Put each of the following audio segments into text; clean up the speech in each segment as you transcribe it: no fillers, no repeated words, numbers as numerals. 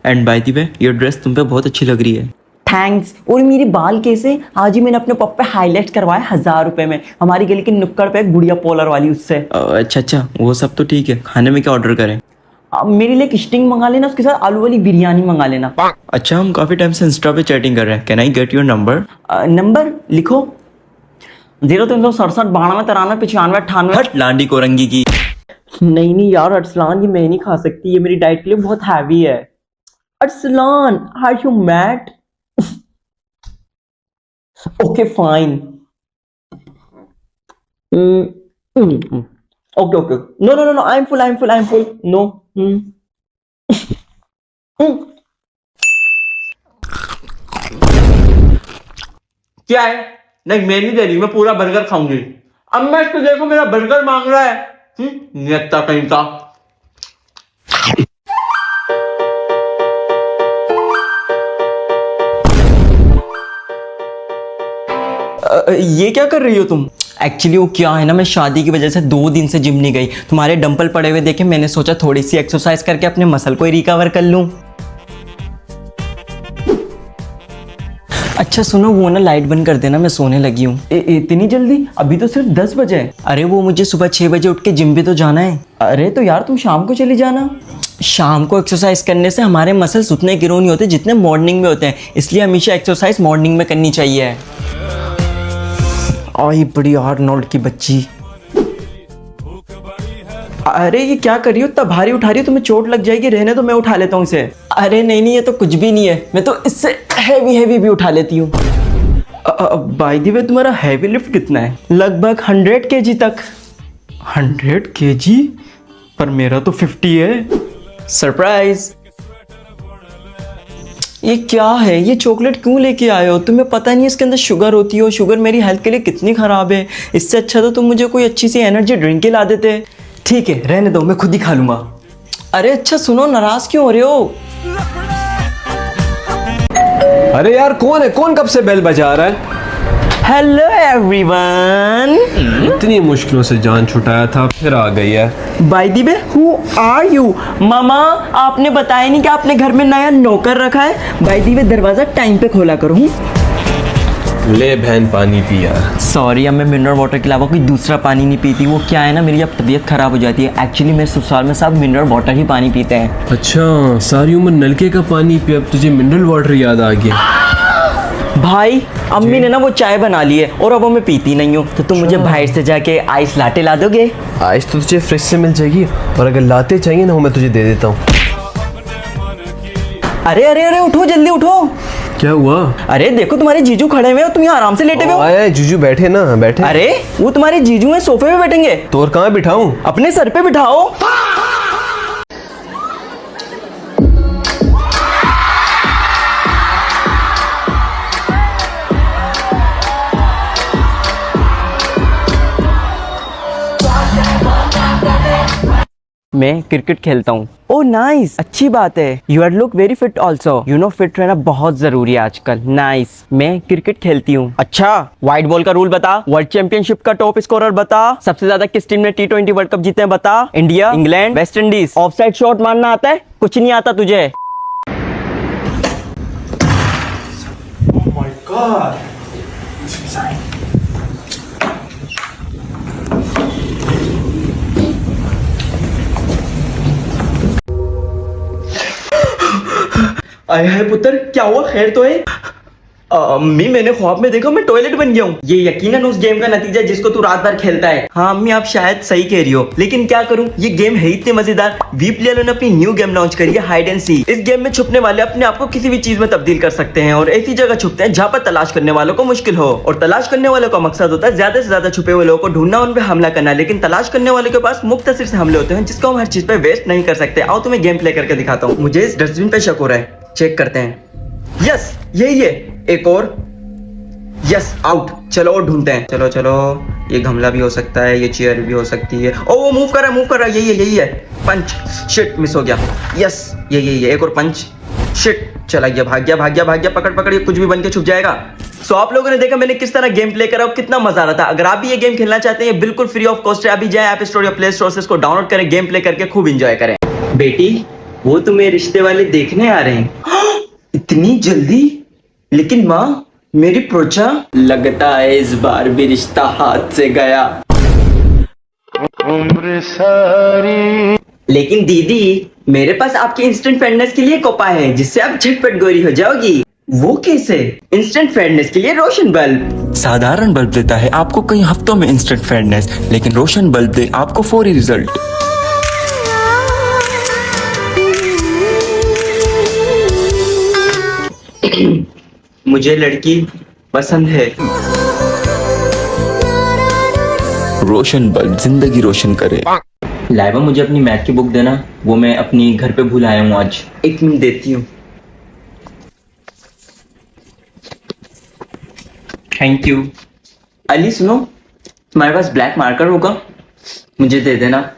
And bye the way your dress तुम पे बहुत अच्छी लग रही है। थैंक्स। और मेरे बाल कैसे? आज ही मैंने अपने पप पे हाईलाइट करवाए 1000 रुपए में, हमारी गली की नुक्कड़ पे एक गुड़िया पोलर वाली उससे। अच्छा वो सब तो ठीक है, खाने में क्या ऑर्डर करें? मेरे लिए एक स्टिंग मंगा लेना, उसके साथ आलू वाली बिरयानी मंगा लेना। अच्छा हम काफी टाइम से इंस्टा पे चैटिंग कर रहे हैं, can I get your number? Number लिखो 0367 92 93 95 98। हट लांडी कोरंगी की। नहीं यार अरसलान, ये मैं नहीं खा सकती, ये मेरी डाइट के लिए बहुत हैवी है। Arsalan are you mad? Okay fine. Okay no I am full no. क्या है? नहीं मैं नहीं दे रही, मैं पूरा बर्गर खाऊंगी। अब मैं इसको देखो मेरा बर्गर मांग रहा है। नियत्ता कहीं का। ये क्या कर रही हो तुम? एक्चुअली वो क्या है ना, मैं शादी की वजह से 2 दिन से जिम नहीं गई। तुम्हारे डंपल पड़े हुए देखे, मैंने सोचा थोड़ी सी एक्सरसाइज करके अपने मसल को ही रिकवर कर लूं। अच्छा सुनो, वो ना लाइट बंद कर देना, मैं सोने लगी हूँ। इतनी जल्दी? अभी तो सिर्फ 10 बजे है। अरे वो मुझे सुबह 6 बजे उठ के जिम भी तो जाना है। अरे तो यार तुम शाम को चली जाना। शाम को एक्सरसाइज करने से हमारे मसल्स उतने ग्रो नहीं होते जितने मॉर्निंग में होते हैं, इसलिए हमेशा एक्सरसाइज मॉर्निंग में करनी चाहिए। आई बड़ी आर्नोल्ड की बच्ची। अरे ये क्या कर रही हो? इतना भारी उठा रही हो, तुम्हें चोट लग जाएगी। रहने तो मैं उठा लेता हूँ इसे। अरे नहीं ये तो कुछ भी नहीं है, मैं तो इससे हैवी भी उठा लेती हूँ। बाय द वे तुम्हारा हैवी लिफ्ट कितना है? लगभग 100 kg तक। 100 kg? पर मेरा तो 50 है। सरप्राइज। ये क्या है? ये चॉकलेट क्यों लेके आए हो? तुम्हें पता नहीं इसके अंदर शुगर होती है, शुगर मेरी हेल्थ के लिए कितनी ख़राब है। इससे अच्छा तो तुम मुझे कोई अच्छी सी एनर्जी ड्रिंक ला देते। ठीक है रहने दो, मैं खुद ही खा लूँगा। अरे अच्छा सुनो, नाराज़ क्यों हो रहे हो? अरे यार कौन है? कौन कब से बेल बजा रहा है? Hello everyone. इतनी मुश्किलों से जान छुटाया था, फिर आ गई है। By the way who are you? मामा आपने बताया नहीं कि आपने घर में नया नौकर रखा है। बाय द वे दरवाजा टाइम पे खोला करो। ले बहन पानी पी यार। सॉरी, अब मैं मिनरल वाटर के अलावा कोई दूसरा पानी नहीं पीती। वो क्या है ना, मेरी अब तबीयत खराब हो जाती है। एक्चुअली मेरे ससुराल में सब मिनरल वाटर ही पानी पीते हैं। अच्छा सारी उम्र नलके का पानी पी, अब तुझे मिनरल वाटर याद आ गया? भाई अम्मी ने ना वो चाय बना ली है और अब वो मैं पीती नहीं हूँ, तो तुम मुझे बाहर से जाके आइस लाटे ला दोगे? आइस तो तुझे फ्रिज से मिल जाएगी, और अगर लाते चाहिए ना वो मैं तुझे दे देता हूँ। अरे उठो, जल्दी उठो। क्या हुआ? अरे देखो तुम्हारे जीजू खड़े हुए हो, तुम यहाँ आराम से लेटे हुए हो। आया जीजू बैठे ना, बैठे। अरे वो तुम्हारे जीजू हैं, सोफे पे बैठेंगे। तो और कहाँ बिठाऊं? अपने सर पे बिठाओ। मैं क्रिकेट खेलता हूँ। ओह नाइस, अच्छी बात है। You are look very fit also. You know fit रहना बहुत जरूरी है आजकल। नाइस, मैं क्रिकेट खेलती हूँ। अच्छा व्हाइट बॉल का रूल बता। वर्ल्ड चैंपियनशिप का टॉप स्कोरर बता। सबसे ज्यादा किस टीम ने T20 वर्ल्ड कप जीते हैं बता। India, England, West Indies. Offside shot मारना आता है? कुछ नहीं आता तुझे। Oh my God. आए है पुत्र, क्या हुआ? खैर तो है? अम्मी मैंने ख्वाब में देखा मैं टॉयलेट बन गया हूँ। ये यकीनन उस गेम का नतीजा है जिसको तू रात भर खेलता है। हाँ अम्मी आप शायद सही कह रही हो, लेकिन क्या करूँ, ये गेम है इतने मजेदार। वी प्लेयर ने अपनी न्यू गेम लॉन्च करी है, हाइड एंड सीक। इस गेम में छुपने वाले अपने आप को किसी भी चीज में तब्दील कर सकते हैं और ऐसी जगह छुपते हैं जहाँ पर तलाश करने वालों को मुश्किल हो। और तलाश करने वालों का मकसद होता है ज्यादा से ज्यादा छुपे हुए लोगों को ढूंढना, उन पर हमला करना। लेकिन तलाश करने वालों के पास मुख्तसर से हमले होते हैं जिसको हम हर चीज पे वेस्ट नहीं कर सकते। आओ तुम्हें गेम प्ले करके दिखाता हूँ। मुझे इस डस्टबिन पे शक हो रहा है, चेक करते हैं। यस यही है, एक और। Yes out. चलो और ढूंढते हैं। चलो ये गमला भी हो सकता है, ये चेयर भी हो सकती है। ओ वो मूव कर रहा है, यही है। पंच, शिट मिस हो गया। यस यही है, एक और पंच। शिट, चला गया, भाग गया। पकड़, ये कुछ भी बन के छुप जाएगा। सो आप लोगों ने देखा मैंने किस तरह गेम प्ले करा और कितना मजा आ रहा था। अगर आप भी ये गेम खेलना चाहते हैं, ये बिल्कुल फ्री ऑफ कॉस्ट है। अभी जाए ऐप स्टोर या प्ले स्टोर से इसको डाउनलोड करें, गेम प्ले करके खूब इंजॉय करें। बेटी वो तुम्हें रिश्ते वाले देखने आ रहे हैं। इतनी जल्दी? लेकिन माँ, मेरी प्रोचा, लगता है इस बार भी रिश्ता हाथ से गया। लेकिन दीदी, मेरे पास आपके इंस्टेंट फेयरनेस के लिए कोपा है जिससे आप झटपट गोरी हो जाओगी। वो कैसे? इंस्टेंट फेयरनेस के लिए रोशन बल्ब। साधारण बल्ब देता है आपको कई हफ्तों में इंस्टेंट फेयरनेस, लेकिन रोशन बल्ब दे आपको फौरी रिजल्ट। मुझे लड़की पसंद है। रोशन बल्ब जिंदगी रोशन करे। लाइबा, मुझे अपनी मैथ की बुक देना, वो मैं अपनी घर पे भूल आया हूँ आज। 1 मिनट देती हूँ। Thank you. अली सुनो, तुम्हारे पास ब्लैक मार्कर होगा? मुझे दे देना।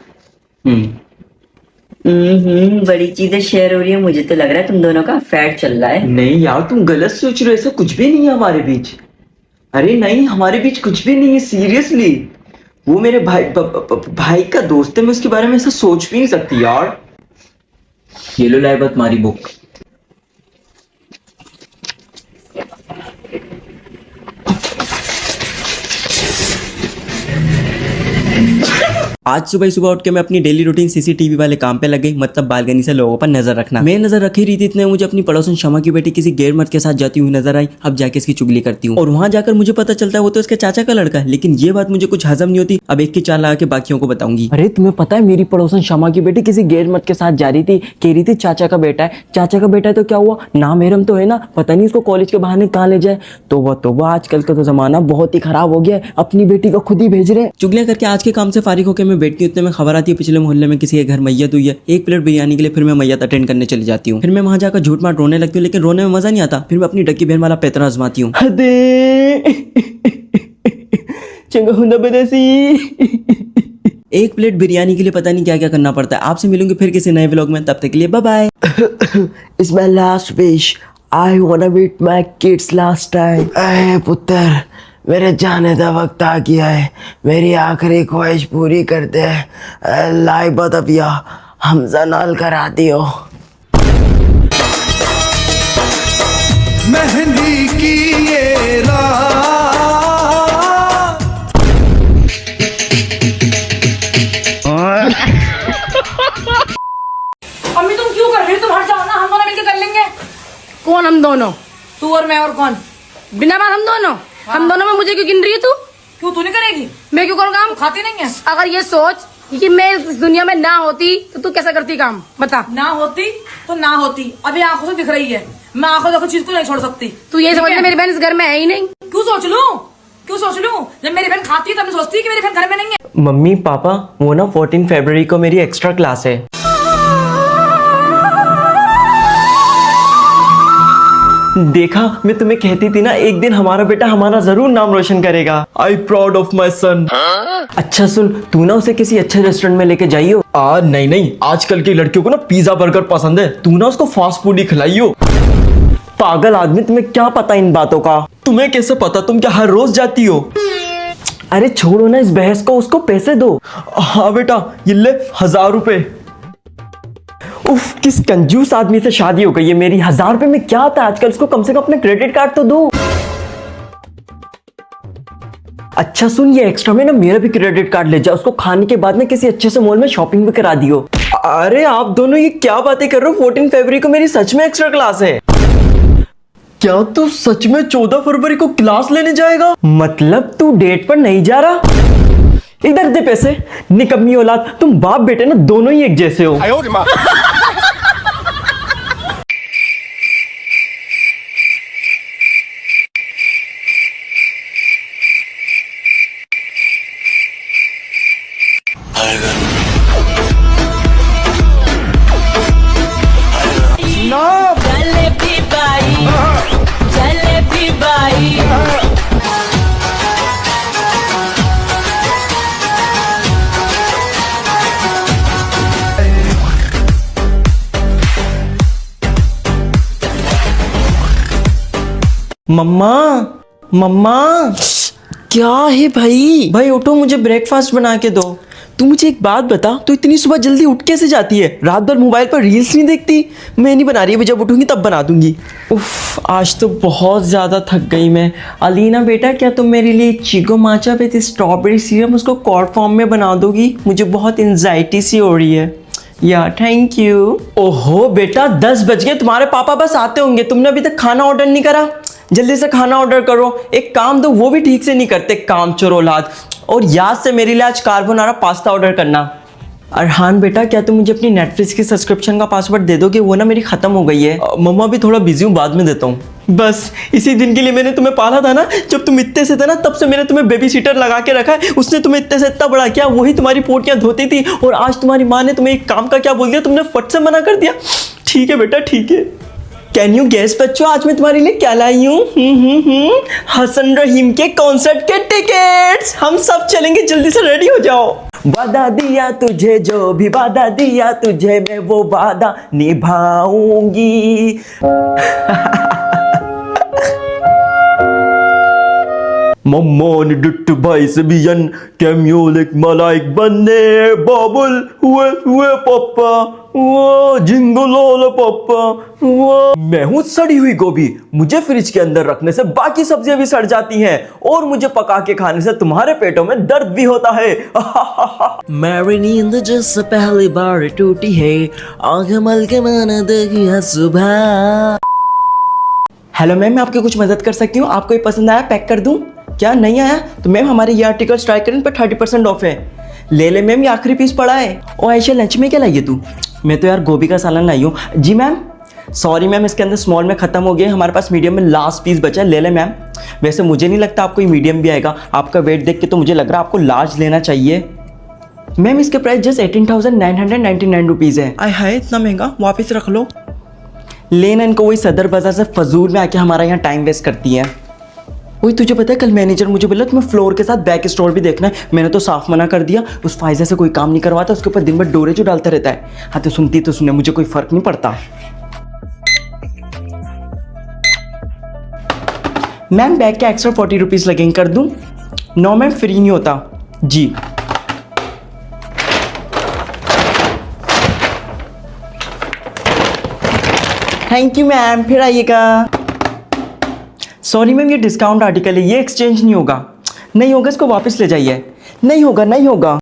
बड़ी चीजें शेयर हो रही है। मुझे तो लग रहा है तुम दोनों का अफेयर चल रहा है। नहीं यार, तुम गलत सोच रहे हो, ऐसा कुछ भी नहीं है हमारे बीच। अरे नहीं, हमारे बीच कुछ भी नहीं है, सीरियसली। वो मेरे भाई का दोस्त है, मैं उसके बारे में ऐसा सोच भी नहीं सकती यार। ये लो लाइबा तुम्हारी बुक। आज सुबह सुबह उठ के मैं अपनी डेली रूटीन सीसीटीवी वाले काम पे लग गई, मतलब बालकनी से लोगों पर नजर रखना। मैं नजर रखी रही थी, इतने मुझे अपनी पड़ोसन शमा की बेटी किसी गैर मर्द के साथ जाती हुई नजर आई। अब जाके इसकी चुगली करती हूँ और वहां जाकर मुझे पता चलता है वो तो इसके चाचा का लड़का है। लेकिन ये बात मुझे कुछ हजम नहीं होती। अब एक की चाल लगा के बाकियों को बताऊंगी। अरे तुम्हें पता है मेरी पड़ोसन शमा की बेटी किसी गैर मर्द के साथ जा रही थी, कह रही थी चाचा का बेटा है। चाचा का बेटा है तो क्या हुआ, नाम एरम तो है ना, पता नहीं इसको कॉलेज के बहाने कहाँ ले जाए। तो आजकल का तो जमाना बहुत ही खराब हो गया है, अपनी बेटी को खुद ही भेज रहे। चुगलियां करके आज के काम से फारिग होकर मैं बैठती हूँ, इतने में खबर आती है पिछले मोहल्ले में किसी के घर मैयत हुई है। 1 प्लेट बिरयानी के लिए फिर मैं मैयत अटेंड करने चली जाती हूँ। फिर मैं वहां जाकर झूठ मार रोने लगती हूँ, लेकिन रोने में मजा नहीं आता। फिर मैं अपनी डक्की बहन वाला पैतरा आजमाती हूँ। एक प्लेट बिरयानी के लिए पता नहीं क्या क्या करना पड़ता है। आपसे मिलूंगी फिर किसी नए व्लॉग में, तब तक के लिए bye bye. It's my last wish. I wanna meet my kids last time. अरे पुत्र, मेरे जाने का वक्त आ गया है, मेरी आखिरी ख्वाहिश पूरी कर दे। लाइबा तबिया हमजा नाल करा दियो। मेहंदी की ये रात अम्मी तुम क्यों कर रही हो? तुम हट जाओ ना, हम दोनों मिलकर कर लेंगे। कौन हम दोनों? तू और मैं और कौन? बिना बात हम दोनों। हम दोनों में मुझे क्यों गिन रही है तू? क्यों तू नहीं करेगी? मैं क्यों करूँ काम? खाती नहीं है? अगर ये सोच कि मैं इस दुनिया में ना होती तो तू कैसा करती काम, बता। ना होती तो ना होती, अभी आंखों से दिख रही है। मैं आंखों से चीज को नहीं छोड़ सकती। तू ये ठीक समझ ले है? मेरी बहन इस घर में है ही नहीं। क्यों सोच लूं? क्यों सोच लूं? जब मेरी बहन खाती है तब मैं सोचती है कि मेरी बहन घर में नहीं है। मम्मी पापा, वो ना 14 फरवरी को मेरी एक्स्ट्रा क्लास है। देखा, मैं तुम्हें कहती थी ना, एक दिन हमारा बेटा हमारा जरूर नाम रोशन करेगा। आई प्राउड ऑफ माई सन। अच्छा सुन, तू ना उसे किसी अच्छे रेस्टोरेंट में लेके जाइयो। नहीं, आजकल की लड़कियों को ना पिज्जा बर्गर पसंद है, तू ना उसको फास्ट फूड ही खिलाइयो। पागल आदमी, तुम्हें क्या पता इन बातों का? तुम्हें कैसे पता? तुम क्या हर रोज जाती हो? अरे छोड़ो ना इस बहस को, उसको पैसे दो। हाँ बेटा, ये ले 1000 रुपए। उफ, किस कंजूस आदमी से शादी हो गई है मेरी। 1000 रुपए में क्या आता है आजकल? उसको कम से कम अपना क्रेडिट कार्ड तो दो। अच्छा सुन, ये एक्स्ट्रा में ना मेरा भी क्रेडिट कार्ड ले जा, उसको खाने के बाद ना किसी अच्छे से मॉल में शॉपिंग भी करा दियो। अरे आप दोनों ये क्या बातें कर रहे हो? 14 फरवरी को मेरी सच में एक्स्ट्रा क्लास है। क्या तू सच में 14 फरवरी को क्लास लेने जाएगा? मतलब तू डेट पर नहीं जा रहा? इधर दे पैसे, निकम्मी औलाद। तुम बाप बेटे ना दोनों ही एक जैसे हो। मम्मा, मम्मा। क्या है भाई? भाई उठो, मुझे ब्रेकफास्ट बना के दो। तू मुझे एक बात बता, तू इतनी सुबह जल्दी उठ कैसे जाती है? रात भर मोबाइल पर रील्स नहीं देखती? मैं नहीं बना रही, अभी जब उठूंगी तब बना दूंगी। उफ, आज तो बहुत ज़्यादा थक गई मैं। अलीना बेटा, क्या तुम मेरे लिए चीको माचा विद स्ट्रॉबेरी सीरम उसको कॉर्ड फॉर्म में बना दोगी? मुझे बहुत एंजाइटी सी हो रही है। या थैंक यू। ओहो बेटा, 10 बज गए, तुम्हारे पापा बस आते होंगे, तुमने अभी तक खाना ऑर्डर नहीं करा? जल्दी से खाना ऑर्डर करो। एक काम दो, वो भी ठीक से नहीं करते, काम चोर औलाद। और याद से मेरे लिए आज कार्बोनारा पास्ता ऑर्डर करना। अरहान बेटा, क्या तुम मुझे अपनी नेटफ्लिक्स की सब्सक्रिप्शन का पासवर्ड दे दोगे? वो ना मेरी ख़त्म हो गई है। मम्मा भी थोड़ा बिजी हूँ, बाद में देता हूँ। बस इसी दिन के लिए मैंने तुम्हें पाला था ना, जब तुम इतने से थे ना, तब से मैंने तुम्हें बेबी सीटर लगा के रखा है। उसने तुम्हें इतने से इतना बड़ा किया, वही तुम्हारी पोटियाँ धोती थी। और आज तुम्हारी माँ ने तुम्हें एक काम का क्या बोल दिया, तुमने फट से मना कर दिया। ठीक है बेटा, ठीक है। कैन यू गेस बच्चों, आज मैं तुम्हारे लिए क्या लाई हूँ? हसन रहीम के कॉन्सर्ट के टिकट्स। हम सब चलेंगे, जल्दी से रेडी हो जाओ। वादा दिया तुझे, जो भी वादा दिया तुझे, मैं वो वादा निभाऊंगी। मम्मोन डुट भाई से बियन कैम्योलिक मलाइक बनने बाबुल हुए पापा वो जिंगलोल पापा वो। मैं हूँ सड़ी हुई गोभी, मुझे फ्रिज के अंदर रखने से बाकी सब्जियां भी सड़ जाती हैं, और मुझे पका के खाने से तुम्हारे पेटों में दर्द भी होता है। मेरी नींद जिससे पहली बार टूटी है, आंखें मल के मैंने देखी है सुबह। हेलो मैम, मैं आपकी कुछ मदद कर सकती हूँ? आपको ये पसंद आया, पैक कर दूँ? क्या नहीं आया तो मैम हमारे ये आर्टिकल ट्राई करें, पर 30% ऑफ है। ले ले मैम, ये आखिरी पीस पड़ा है। ओ ऐशा, लंच में क्या लाई है तू? मैं तो यार गोभी का सालन लाई हूँ। जी मैम, सॉरी मैम, इसके अंदर स्मॉल में ख़त्म हो गए, हमारे पास मीडियम में लास्ट पीस बचा है। ले ले मैम। वैसे मुझे नहीं लगता आपको ये मीडियम भी आएगा, आपका वेट देख के तो मुझे लग रहा है आपको लार्ज लेना चाहिए। मैम इसके प्राइस जस्ट 18,999 रुपीज़ है। आय हाय, इतना महंगा, वापस रख लो। लेना इनको, वही सदर बाजार से फजूल में आके हमारा यहाँ टाइम वेस्ट करती है। वही तुझे पता है, कल मैनेजर मुझे बोला तुम्हें फ्लोर के साथ बैक स्टोर भी देखना है। मैंने तो साफ मना कर दिया, उस फायजा से कोई काम नहीं करवाता, उसके ऊपर दिन भर डोरे जो डालता रहता है। हाँ तो सुनती तो सुने, मुझे कोई फर्क नहीं पड़ता। मैम बैग के एक्स्ट्रा 40 रुपीज़ लगेंगे, कर दूँ? नो मैम, फ्री नहीं होता जी। थैंक यू मैम, फिर आइएगा। सॉरी मैम, ये डिस्काउंट आर्टिकल है, ये एक्सचेंज नहीं होगा। नहीं होगा, इसको वापस ले जाइए। नहीं होगा, नहीं होगा।